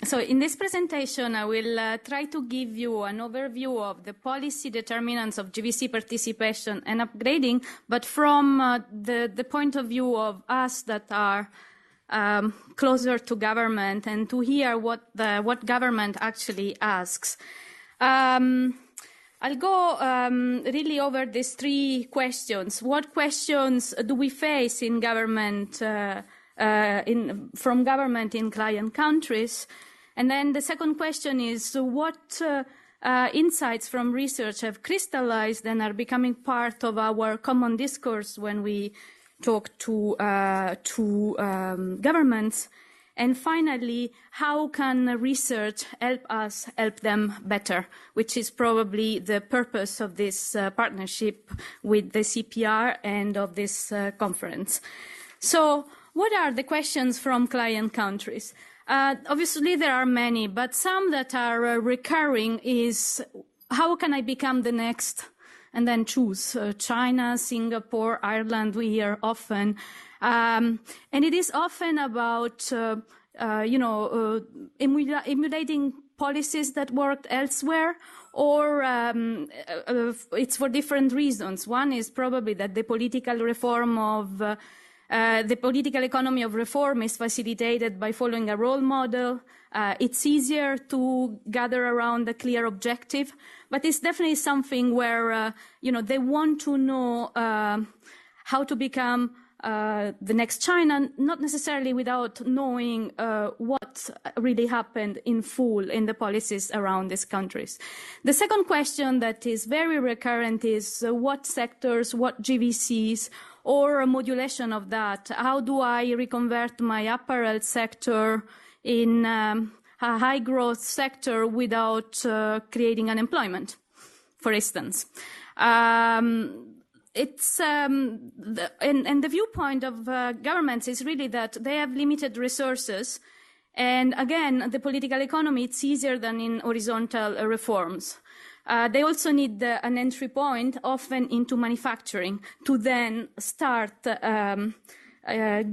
So in this presentation, I will try to give you an overview of the policy determinants of GVC participation and upgrading, but from the point of view of us that are closer to government and to hear what government actually asks. I'll go really over these three questions. What questions do we face in government, from government in client countries? And then the second question is what insights from research have crystallized and are becoming part of our common discourse when we talk to governments? And finally, how can research help us help them better, which is probably the purpose of this partnership with the CEPR and of this conference. So what are the questions from client countries? Obviously, there are many, but some that are recurring is, how can I become the next? And then choose China, Singapore, Ireland, we hear often. And it is often about, emulating policies that worked elsewhere, or it's for different reasons. One is probably that the political reform of the political economy of reform is facilitated by following a role model. It's easier to gather around a clear objective, but it's definitely something where, they want to know how to become the next China, not necessarily without knowing what really happened in full in the policies around these countries. The second question that is very recurrent is what sectors, what GVCs, or a modulation of that. How do I reconvert my apparel sector in a high growth sector without creating unemployment, for instance? It's and the viewpoint of governments is really that they have limited resources, and again, the political economy, it's easier than in horizontal reforms. They also need an entry point, often into manufacturing, to then start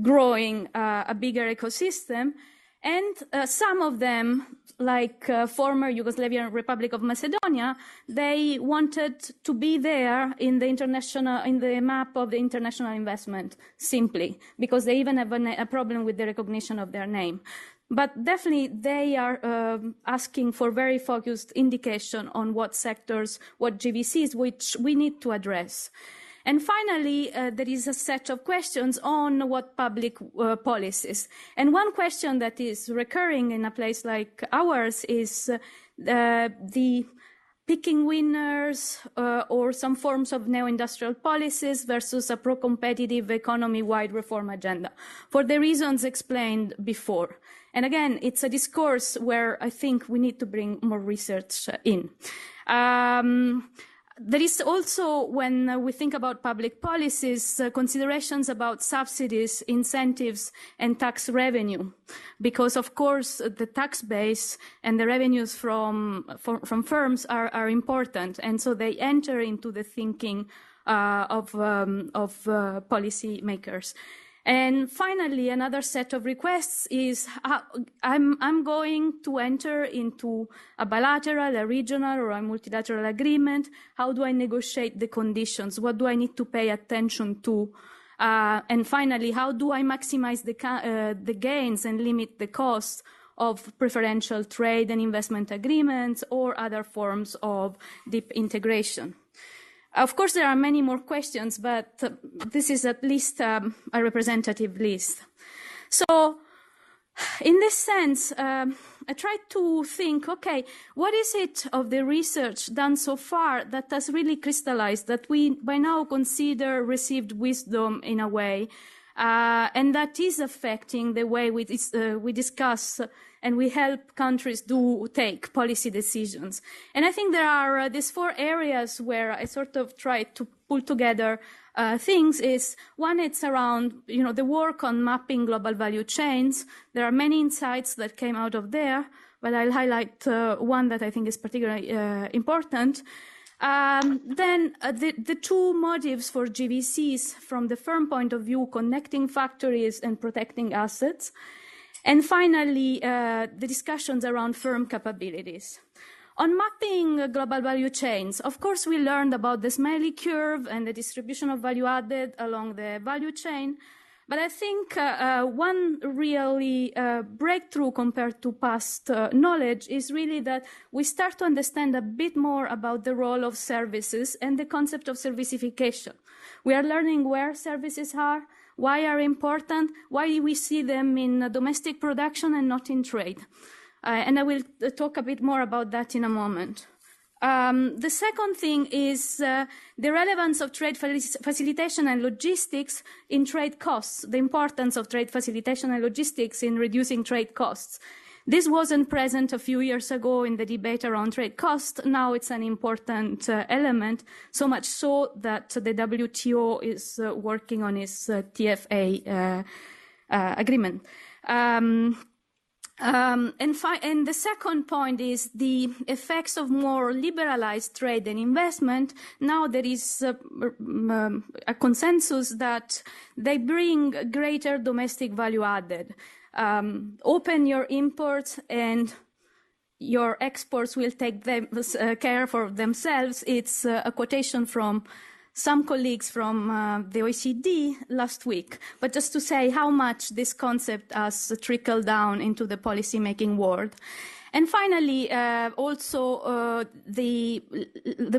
growing a bigger ecosystem. And some of them, like former Yugoslavian Republic of Macedonia, they wanted to be there in the map of the international investment, simply because they even have a problem with the recognition of their name. But definitely they are asking for very focused indication on what sectors, what GVCs, which we need to address. And finally, there is a set of questions on what public policies. And one question that is recurring in a place like ours is the picking winners or some forms of neo-industrial policies versus a pro-competitive economy-wide reform agenda, for the reasons explained before. And again, it's a discourse where I think we need to bring more research in. There is also, when we think about public policies, considerations about subsidies, incentives, and tax revenue, because of course the tax base and the revenues from firms are important, and so they enter into the thinking of policy makers. And finally, another set of requests is I'm going to enter into a bilateral, a regional, or a multilateral agreement. How do I negotiate the conditions? What do I need to pay attention to? And finally, how do I maximize the gains and limit the costs of preferential trade and investment agreements or other forms of deep integration? Of course, there are many more questions, but this is at least a representative list. So in this sense, I tried to think, okay, what is it of the research done so far that has really crystallized, that we by now consider received wisdom in a way, and that is affecting the way we discuss and we help countries take policy decisions. And I think there are these four areas where I sort of tried to pull together things. Is one, it's around the work on mapping global value chains. There are many insights that came out of there, but I'll highlight one that I think is particularly important. Then the two motives for GVCs from the firm point of view, connecting factories and protecting assets. And finally, the discussions around firm capabilities. On mapping global value chains, of course, we learned about the Smiley curve and the distribution of value added along the value chain. But I think one really breakthrough compared to past knowledge is really that we start to understand a bit more about the role of services and the concept of servicification. We are learning where services are, why are important, why we see them in domestic production and not in trade. And I will talk a bit more about that in a moment. The second thing is the relevance of trade facilitation and logistics in trade costs, the importance of trade facilitation and logistics in reducing trade costs. This wasn't present a few years ago in the debate around trade costs. Now it's an important element, so much so that the WTO is working on its TFA agreement. And the second point is the effects of more liberalized trade and investment. Now there is a consensus that they bring greater domestic value added. Open your imports and your exports will take care for themselves. It's a quotation from some colleagues from the OECD last week, but just to say how much this concept has trickled down into the policy-making world. And finally, also the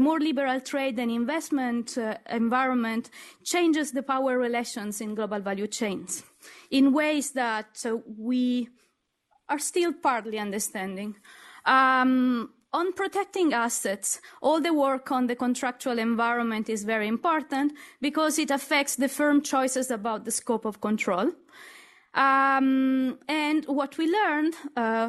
more liberal trade and investment environment changes the power relations in global value chains in ways that we are still partly understanding. On protecting assets, all the work on the contractual environment is very important because it affects the firm choices about the scope of control. And what we learned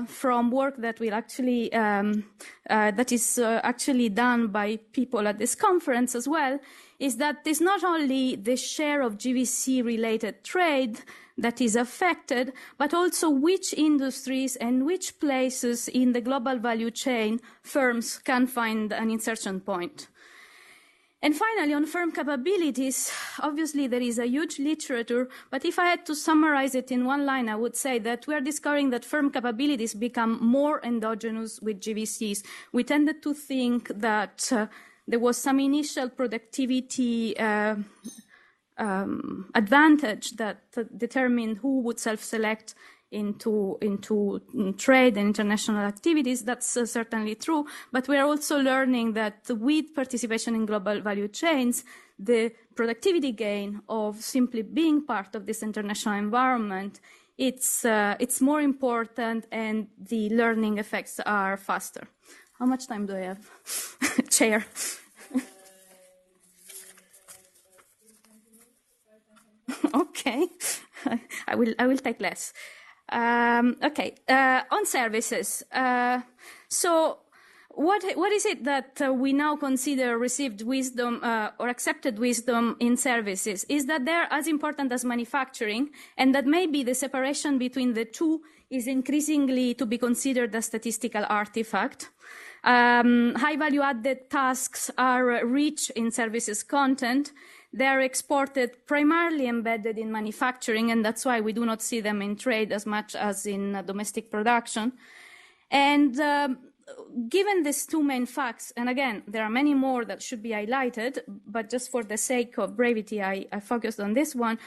from work that will actually that is actually done by people at this conference as well is that it's not only the share of GVC-related trade that is affected, but also which industries and which places in the global value chain firms can find an insertion point. And finally, on firm capabilities, obviously there is a huge literature, but if I had to summarize it in one line, I would say that we are discovering that firm capabilities become more endogenous with GVCs. We tended to think that there was some initial productivity advantage that determined who would self-select into trade and international activities. That's certainly true, but we are also learning that with participation in global value chains, the productivity gain of simply being part of this international environment, it's more important and the learning effects are faster. How much time do I have? Chair. Okay, I will take less. Okay, on services. So what is it that we now consider received wisdom or accepted wisdom in services? Is that they're as important as manufacturing, and that maybe the separation between the two is increasingly to be considered a statistical artifact. High value added tasks are rich in services content. They are exported primarily embedded in manufacturing, and that's why we do not see them in trade as much as in domestic production. And given these two main facts, and again, there are many more that should be highlighted, but just for the sake of brevity, I focused on this one.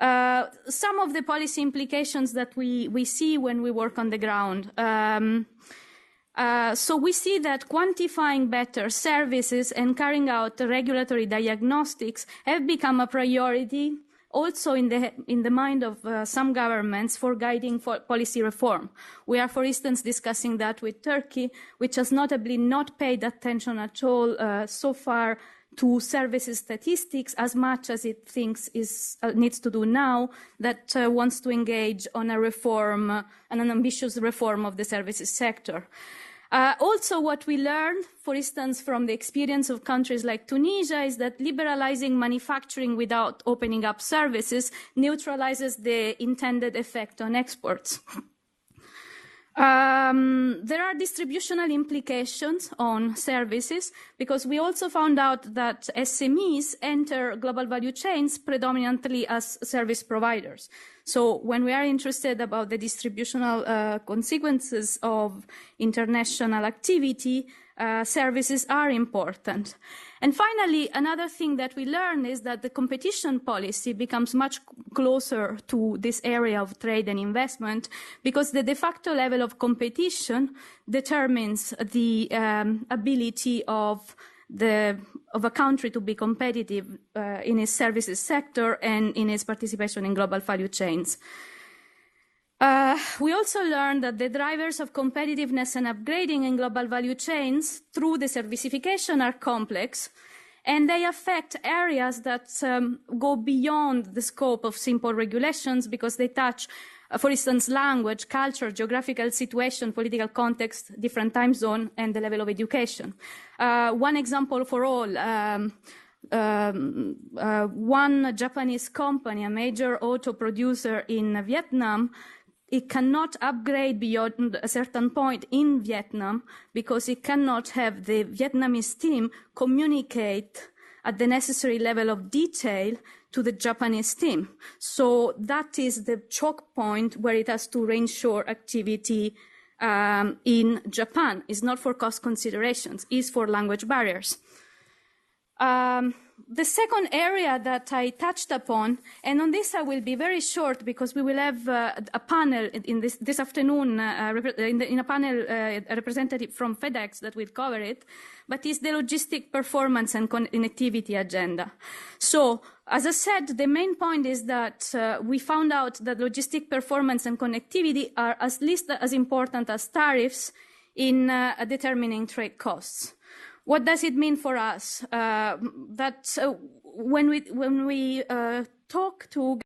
Some of the policy implications that we see when we work on the ground. So we see that quantifying better services and carrying out regulatory diagnostics have become a priority also in the mind of some governments for guiding policy reform. We are, for instance, discussing that with Turkey, which has notably not paid attention at all so far to services statistics as much as it thinks needs to do now, that wants to engage on a reform, an ambitious reform of the services sector. Also, what we learned, for instance, from the experience of countries like Tunisia, is that liberalizing manufacturing without opening up services neutralizes the intended effect on exports. There are distributional implications on services because we also found out that SMEs enter global value chains predominantly as service providers. So when we are interested about the distributional consequences of international activity, services are important. And finally, another thing that we learn is that the competition policy becomes much closer to this area of trade and investment, because the de facto level of competition determines the ability of a country to be competitive in its services sector and in its participation in global value chains. We also learned that the drivers of competitiveness and upgrading in global value chains through the servicification are complex, and they affect areas that go beyond the scope of simple regulations, because they touch, for instance, language, culture, geographical situation, political context, different time zone, and the level of education. One example for all, one Japanese company, a major auto producer in Vietnam, it cannot upgrade beyond a certain point in Vietnam because it cannot have the Vietnamese team communicate at the necessary level of detail to the Japanese team. So that is the choke point where it has to reinshore activity in Japan. It's not for cost considerations, it's for language barriers. The second area that I touched upon, and on this I will be very short because we will have a panel in this afternoon, in a panel, a representative from FedEx that will cover it, but is the logistic performance and connectivity agenda. So, as I said, the main point is that we found out that logistic performance and connectivity are at least as important as tariffs in determining trade costs. What does it mean for us? That when we talk to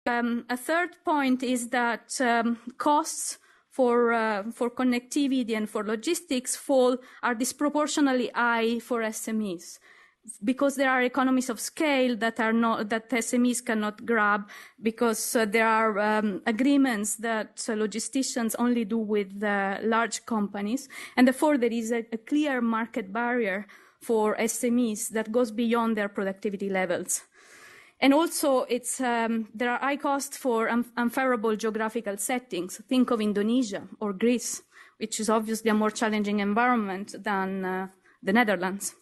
a third point is that costs for connectivity and for logistics are disproportionately high for SMEs, because there are economies of scale that SMEs cannot grab, because there are agreements that logisticians only do with large companies, and therefore there is a clear market barrier for SMEs that goes beyond their productivity levels. And also, there are high costs for unfavorable geographical settings. Think of Indonesia or Greece, which is obviously a more challenging environment than the Netherlands.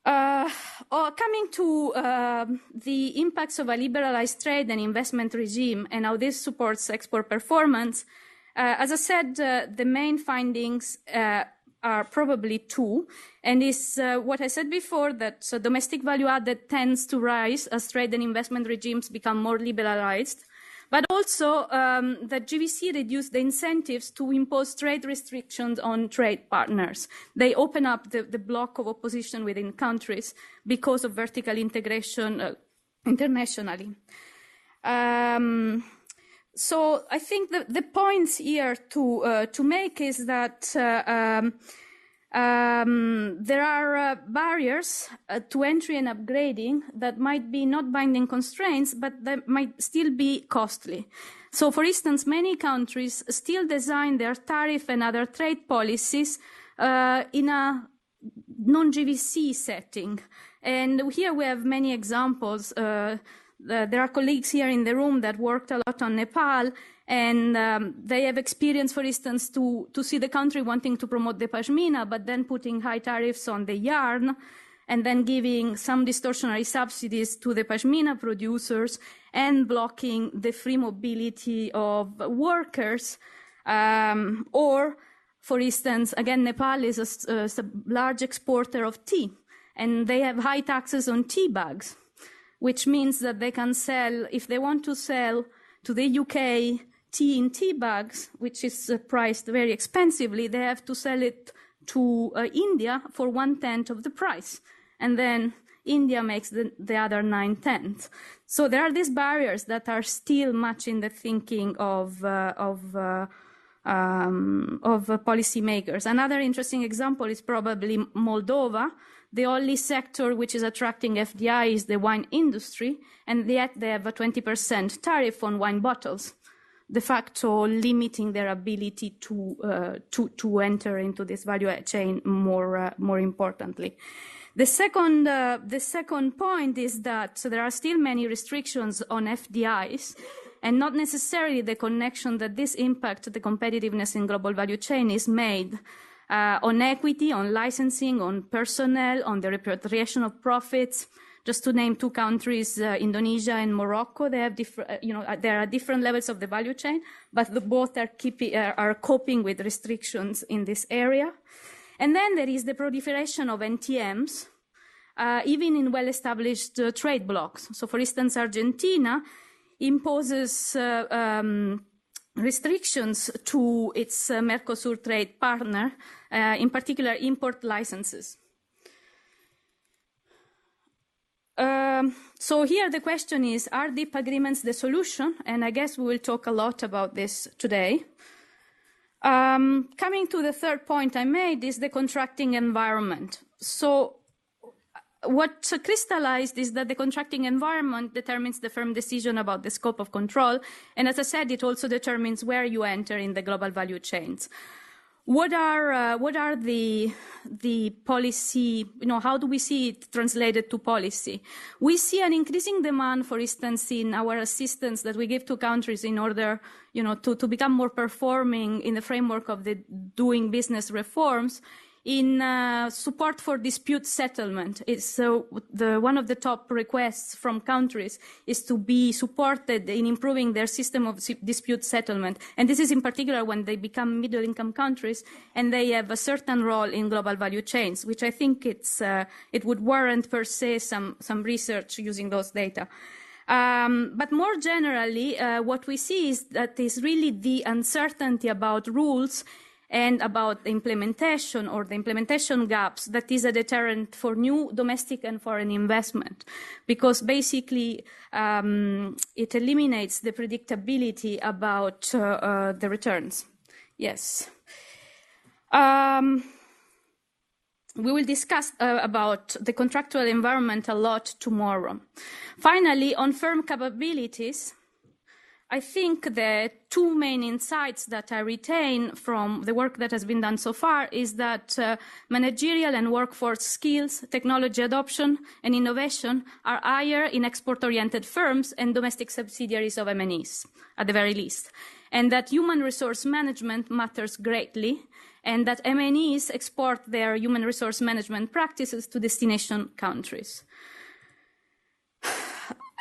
Coming to the impacts of a liberalized trade and investment regime and how this supports export performance, as I said, the main findings are probably two, and is what I said before, that domestic value added tends to rise as trade and investment regimes become more liberalized, but also that GVC reduced the incentives to impose trade restrictions on trade partners. They open up the block of opposition within countries because of vertical integration internationally. So I think the points here to make is that there are barriers to entry and upgrading that might be not binding constraints, but that might still be costly. So, for instance, many countries still design their tariff and other trade policies in a non-GVC setting. And here we have many examples. There are colleagues here in the room that worked a lot on Nepal, and they have experience, for instance, to see the country wanting to promote the pashmina, but then putting high tariffs on the yarn, and then giving some distortionary subsidies to the pashmina producers and blocking the free mobility of workers. Or, for instance, again, Nepal is a large exporter of tea, and they have high taxes on tea bags, which means that they can sell, if they want to sell to the UK tea in tea bags, which is priced very expensively, they have to sell it to India for 1/10 of the price. And then India makes the other 9/10. So there are these barriers that are still much in the thinking of policymakers. Another interesting example is probably Moldova. The only sector which is attracting FDI is the wine industry, and yet they have a 20% tariff on wine bottles, de facto limiting their ability to enter into this value chain more importantly. The second point is that there are still many restrictions on FDIs, and not necessarily the connection that this impact the competitiveness in global value chain is made on equity, on licensing, on personnel, on the repatriation of profits. Just to name two countries, Indonesia and Morocco, they have there are different levels of the value chain, but both are coping with restrictions in this area. And then there is the proliferation of NTMs, even in well-established trade blocs. So, for instance, Argentina imposes restrictions to its Mercosur trade partner, in particular import licenses. So here the question is, are deep agreements the solution? And I guess we will talk a lot about this today. Coming to the third point I made is the contracting environment. So what crystallized is that the contracting environment determines the firm decision about the scope of control. And as I said, it also determines where you enter in the global value chains. What are the policy, how do we see it translated to policy? We see an increasing demand, for instance, in our assistance that we give to countries in order, to become more performing in the framework of the doing business reforms, in support for dispute settlement. One of the top requests from countries is to be supported in improving their system of dispute settlement. And this is in particular when they become middle-income countries and they have a certain role in global value chains, which I think it would warrant per se some research using those data. But more generally, what we see is that is really the uncertainty about rules and about the implementation or the implementation gaps that is a deterrent for new domestic and foreign investment, because basically it eliminates the predictability about the returns. Yes. We will discuss about the contractual environment a lot tomorrow. Finally, on firm capabilities, I think the two main insights that I retain from the work that has been done so far is that managerial and workforce skills, technology adoption, and innovation are higher in export-oriented firms and domestic subsidiaries of MNEs, at the very least, and that human resource management matters greatly, and that MNEs export their human resource management practices to destination countries.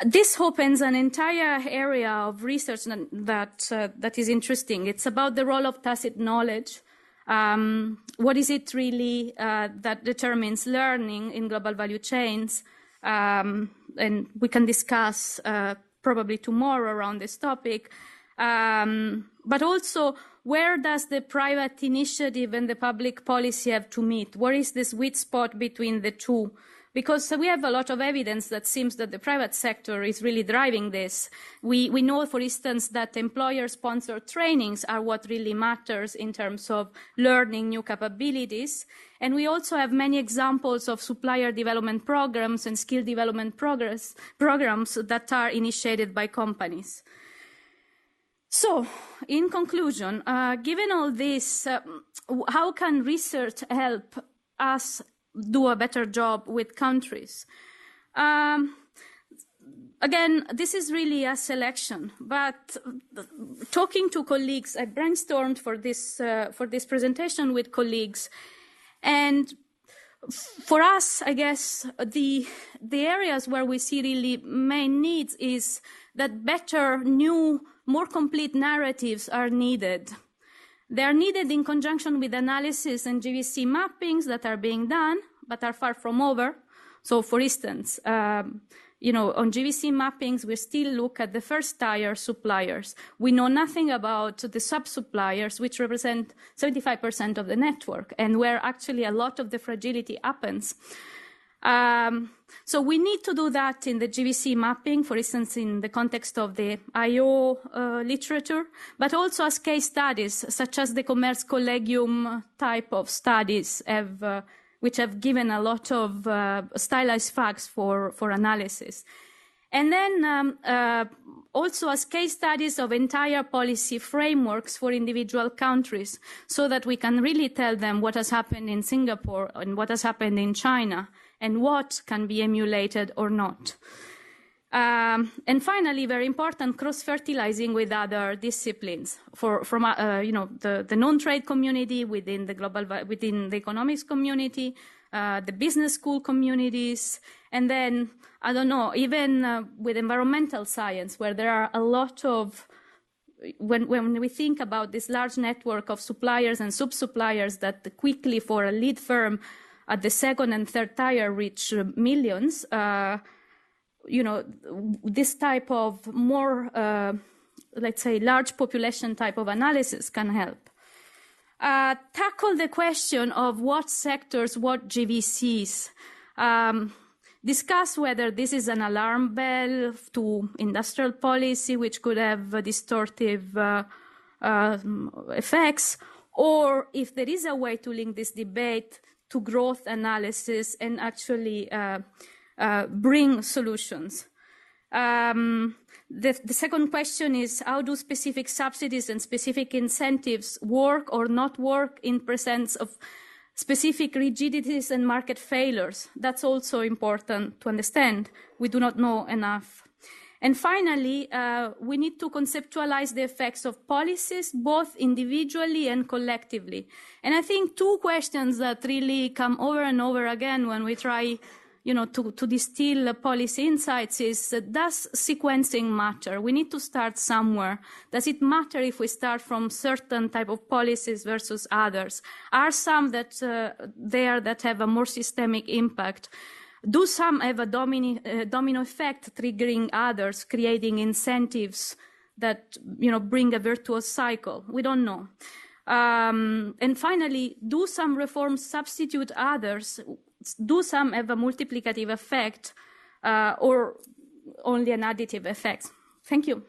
This opens an entire area of research that is interesting. It's about the role of tacit knowledge. What is it really that determines learning in global value chains? And we can discuss probably tomorrow around this topic. But also, where does the private initiative and the public policy have to meet? Where is this sweet spot between the two? Because we have a lot of evidence that seems that the private sector is really driving this. We know, for instance, that employer-sponsored trainings are what really matters in terms of learning new capabilities. And we also have many examples of supplier development programs and skill development programs that are initiated by companies. So, in conclusion, given all this, how can research help us do a better job with countries? Again, this is really a selection, but talking to colleagues, I brainstormed for this presentation with colleagues, and For us, I guess, the areas where we see really main needs is that better, new, more complete narratives are needed. They are needed in conjunction with analysis and GVC mappings that are being done, but are far from over. So, for instance, you know, on GVC mappings, we still look at the first tier suppliers. We know nothing about the sub-suppliers, which represent 75% of the network, and where actually a lot of the fragility happens. So we need to do that in the GVC mapping, for instance, in the context of the IO literature, but also as case studies, such as the Commerce Collegium type of studies which have given a lot of stylized facts for analysis. And then also as case studies of entire policy frameworks for individual countries, so that we can really tell them what has happened in Singapore and what has happened in China, and what can be emulated or not. And finally, very important, cross-fertilizing with other disciplines from you know, the non-trade community within the economics community, the business school communities, and then, I don't know, even with environmental science, where there are a lot of, when we think about this large network of suppliers and sub-suppliers that quickly for a lead firm at the second and third tier reach millions, you know, this type of more, let's say, large population type of analysis can help. Tackle the question of what sectors, what GVCs. Discuss whether this is an alarm bell to industrial policy, which could have distortive effects, or if there is a way to link this debate to growth analysis and actually bring solutions. The second question is, how do specific subsidies and specific incentives work or not work in presence of specific rigidities and market failures? That's also important to understand. We do not know enough. And finally, we need to conceptualize the effects of policies, both individually and collectively. And I think two questions that really come over and over again when we try, you know, to distill policy insights is, does sequencing matter? We need to start somewhere. Does it matter if we start from certain type of policies versus others? Are some that there that have a more systemic impact? Do some have a domino effect, triggering others, creating incentives that, you know, bring a virtuous cycle? We don't know. And finally, do some reforms substitute others? Do some have a multiplicative effect or only an additive effect? Thank you.